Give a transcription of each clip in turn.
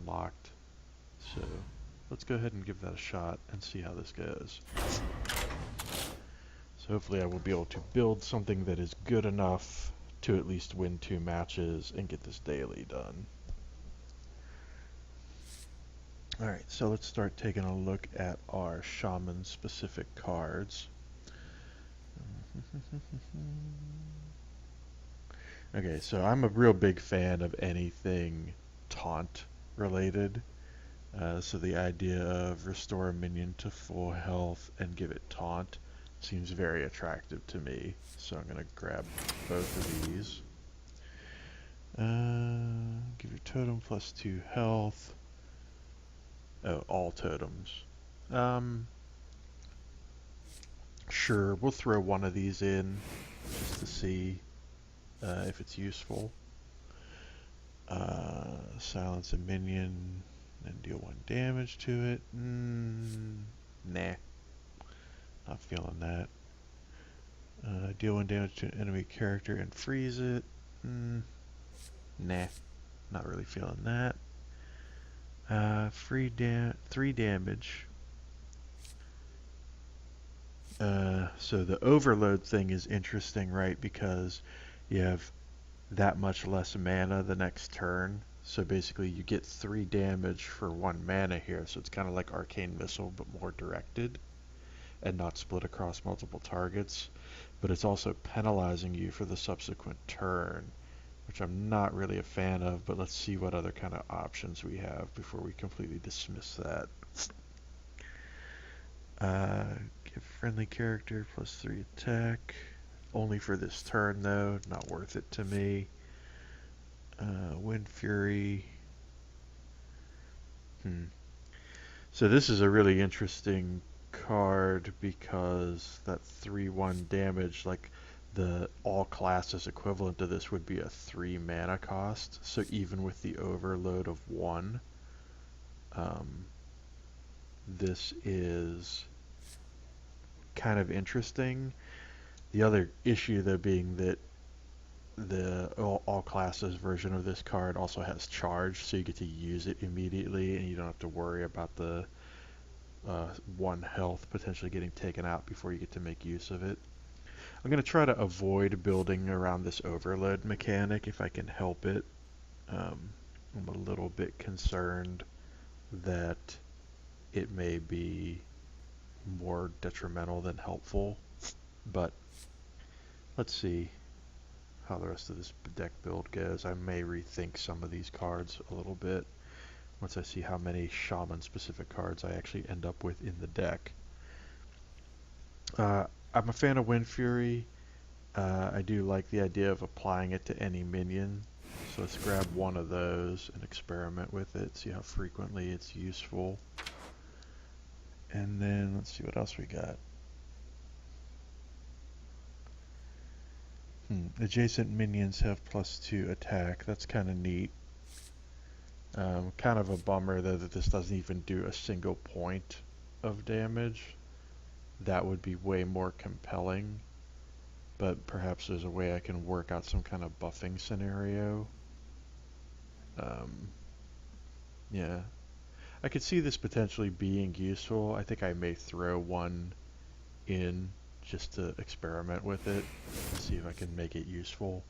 unlocked. So let's go ahead and give that a shot and see how this goes. So hopefully I will be able to build something that is good enough to at least win 2 matches and get this daily done. Alright, so let's start taking a look at our Shaman specific cards. Okay, so I'm a real big fan of anything taunt related. So the idea of restore a minion to full health and give it taunt seems very attractive to me. So I'm going to grab both of these. Give your totem plus 2 health. Oh, all totems. Sure, we'll throw one of these in just to see if it's useful. Silence a minion and deal 1 damage to it. Nah, not feeling that. Deal 1 damage to an enemy character and freeze it. Nah, not really feeling that. 3 damage. So the overload thing is interesting, right? Because you have that much less mana the next turn. So basically you get 3 damage for 1 mana here. So it's kind of like Arcane Missile, but more directed and not split across multiple targets. But it's also penalizing you for the subsequent turn, which I'm not really a fan of, but let's see what other kind of options we have before we completely dismiss that. Give friendly character plus 3 attack. Only for this turn though, not worth it to me. Wind Fury. So this is a really interesting card because that 3/1 damage, like the all classes equivalent to this would be a 3 mana cost. So even with the overload of 1, this is kind of interesting. The other issue though being that the all classes version of this card also has charge, so you get to use it immediately and you don't have to worry about the 1 health potentially getting taken out before you get to make use of it. I'm going to try to avoid building around this overload mechanic if I can help it. I'm a little bit concerned that it may be more detrimental than helpful, but let's see how the rest of this deck build goes. I may rethink some of these cards a little bit once I see how many Shaman specific cards I actually end up with in the deck. I'm a fan of Wind Fury. I do like the idea of applying it to any minion. So let's grab one of those and experiment with it, see how frequently it's useful. And then let's see what else we got. Adjacent minions have plus 2 attack. That's kind of neat. Kind of a bummer though that this doesn't even do a single point of damage. That would be way more compelling. But perhaps there's a way I can work out some kind of buffing scenario. Yeah. I could see this potentially being useful. I think I may throw one in just to experiment with it and see if I can make it useful.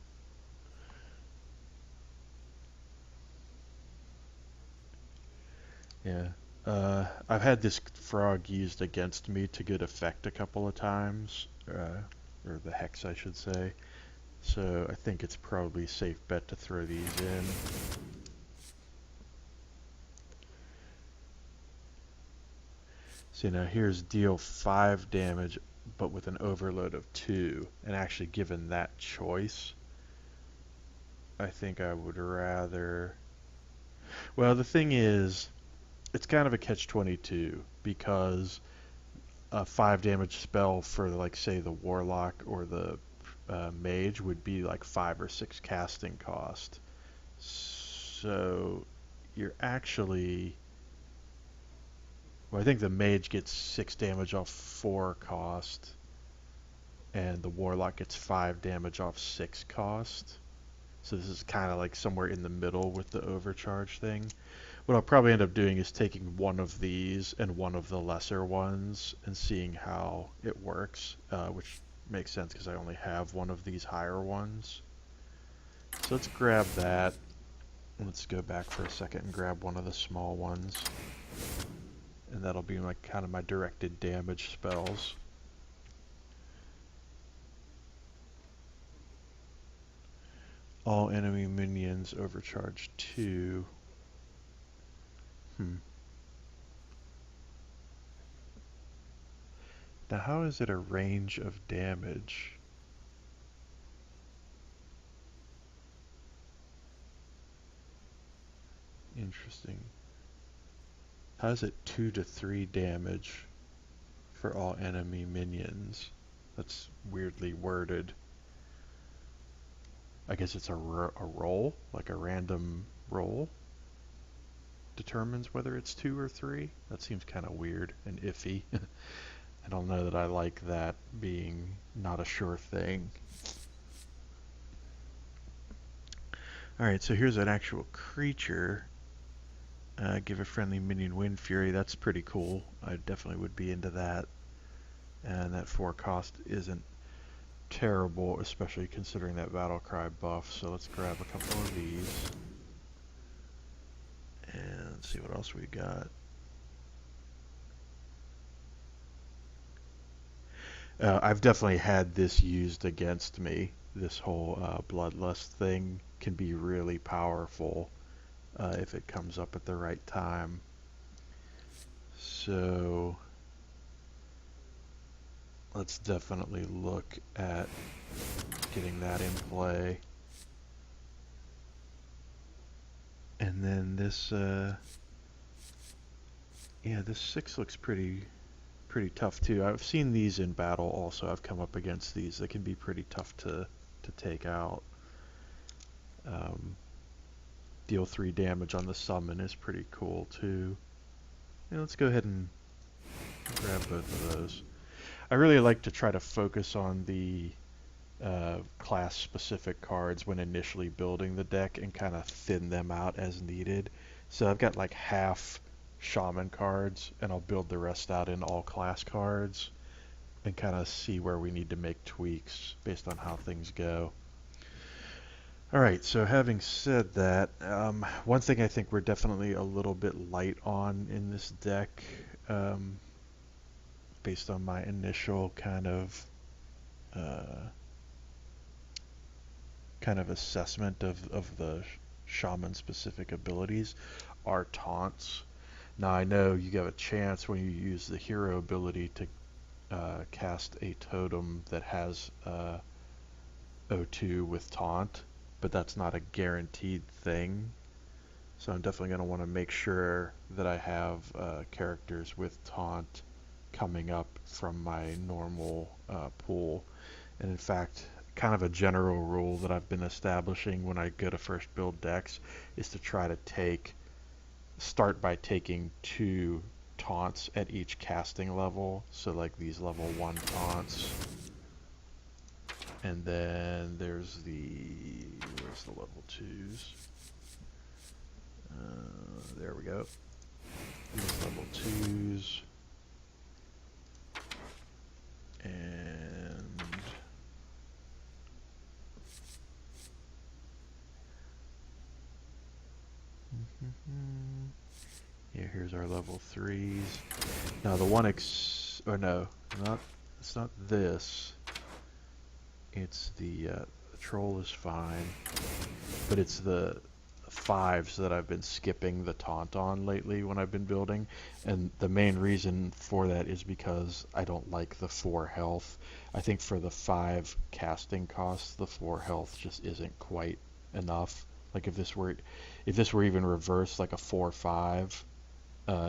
Yeah. I've had this frog used against me to good effect a couple of times, or the hex I should say. So I think it's probably a safe bet to throw these in. So now here's deal 5 damage, but with an overload of 2. And actually given that choice, I think I would rather... Well, the thing is, it's kind of a catch-22 because a 5 damage spell for, like, say, the Warlock or the Mage would be like 5 or 6 casting cost. So you're actually... Well, I think the Mage gets 6 damage off 4 cost, and the Warlock gets 5 damage off 6 cost. So this is kind of like somewhere in the middle with the overcharge thing. What I'll probably end up doing is taking one of these and one of the lesser ones and seeing how it works, which makes sense because I only have one of these higher ones. So let's grab that. Let's go back for a second and grab one of the small ones. And that'll be like kind of my directed damage spells. All enemy minions overcharge 2. Now how is it a range of damage? Interesting. How is it 2 to 3 damage for all enemy minions? That's weirdly worded. I guess it's a roll, like a random roll determines whether it's 2 or 3. That seems kind of weird and iffy. I don't know that I like that being not a sure thing. Alright, so here's an actual creature. Give a friendly minion Wind Fury. That's pretty cool. I definitely would be into that. And that 4 cost isn't terrible, especially considering that battle cry buff. So let's grab a couple of these. And let's see what else we got. I've definitely had this used against me. This whole bloodlust thing can be really powerful if it comes up at the right time. So let's definitely look at getting that in play. And then this, yeah, this 6 looks pretty tough too. I've seen these in battle also. I've come up against these. They can be pretty tough to take out. Deal 3 damage on the summon is pretty cool too. And let's go ahead and grab both of those. I really like to try to focus on the class-specific cards when initially building the deck and kind of thin them out as needed. So I've got like half Shaman cards, and I'll build the rest out in all class cards and kind of see where we need to make tweaks based on how things go. Alright, so having said that, one thing I think we're definitely a little bit light on in this deck, based on my initial kind of assessment of the shaman specific abilities, are taunts. Now I know you have a chance when you use the hero ability to cast a totem that has O2 with taunt, but that's not a guaranteed thing. So I'm definitely going to want to make sure that I have characters with taunt coming up from my normal pool. And in fact, kind of a general rule that I've been establishing when I go to first build decks is to try to start by taking 2 taunts at each casting level. So like these level 1 taunts. And then there's where's the level 2s? There we go. These level 2s. And yeah, here's our level 3s. Now the one it's not this. It's the troll is fine, but it's the 5s that I've been skipping the taunt on lately when I've been building, and the main reason for that is because I don't like the 4 health. I think for the 5 casting costs, the 4 health just isn't quite enough. Like if this were even reversed, like a 4/5,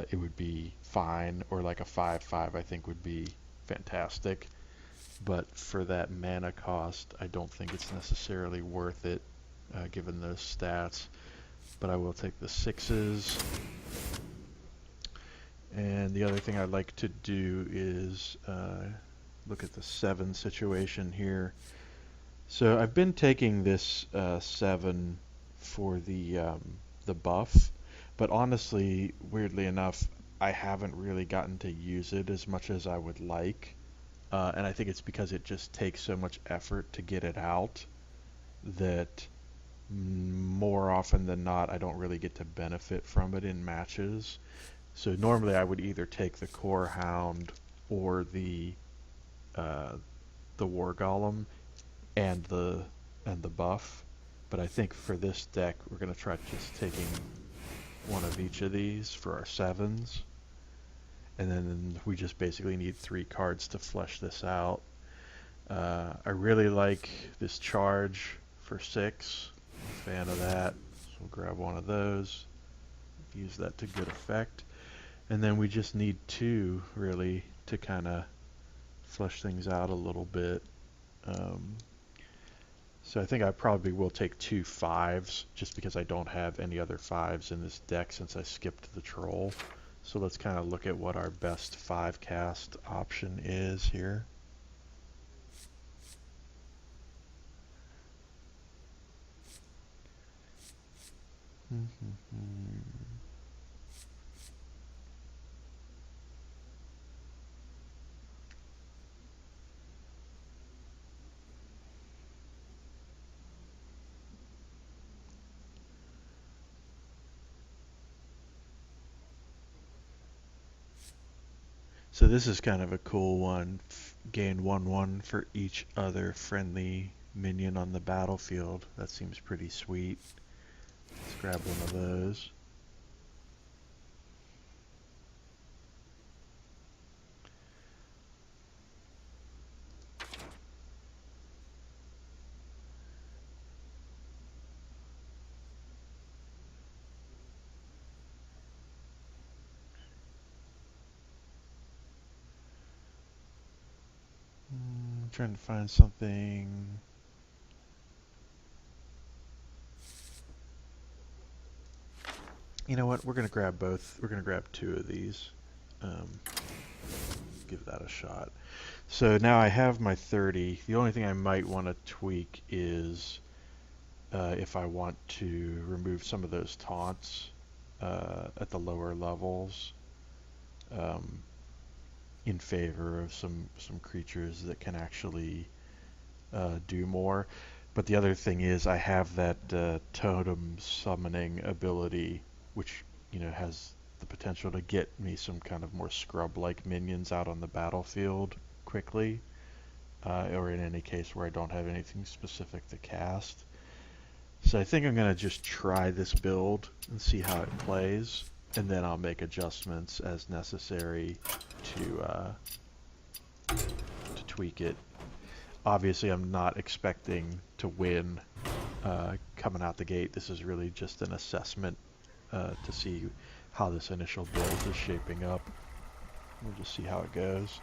it would be fine, or like a 5/5 I think would be fantastic. But for that mana cost, I don't think it's necessarily worth it, given those stats. But I will take the 6s. And the other thing I'd like to do is look at the 7 situation here. So I've been taking this 7 for the buff, But honestly, weirdly enough, I haven't really gotten to use it as much as I would like. And I think it's because it just takes so much effort to get it out that more often than not, I don't really get to benefit from it in matches. So normally I would either take the Core Hound or uh, the War Golem and the buff. But I think for this deck, we're going to try just taking one of each of these for our sevens. And then we just basically need 3 cards to flesh this out. I really like this charge for 6. Fan of that. So we'll grab one of those. Use that to good effect. And then we just need 2 really to kind of flesh things out a little bit. So I think I probably will take 2 5s just because I don't have any other 5s in this deck since I skipped the troll. So let's kind of look at what our best 5 cast option is here. So this is kind of a cool one. Gain 1/1 for each other friendly minion on the battlefield. That seems pretty sweet. Let's grab one of those. I'm trying to find something. You know what? We're going to grab both. We're going to grab 2 of these. Give that a shot. So now I have my 30. The only thing I might want to tweak is if I want to remove some of those taunts at the lower levels um, in favor of some creatures that can actually do more. But the other thing is I have that totem summoning ability, which has the potential to get me some kind of more scrub-like minions out on the battlefield quickly, or in any case where I don't have anything specific to cast. So I think I'm going to just try this build and see how it plays, and then I'll make adjustments as necessary to tweak it. Obviously, I'm not expecting to win coming out the gate. This is really just an assessment to see how this initial build is shaping up. We'll just see how it goes.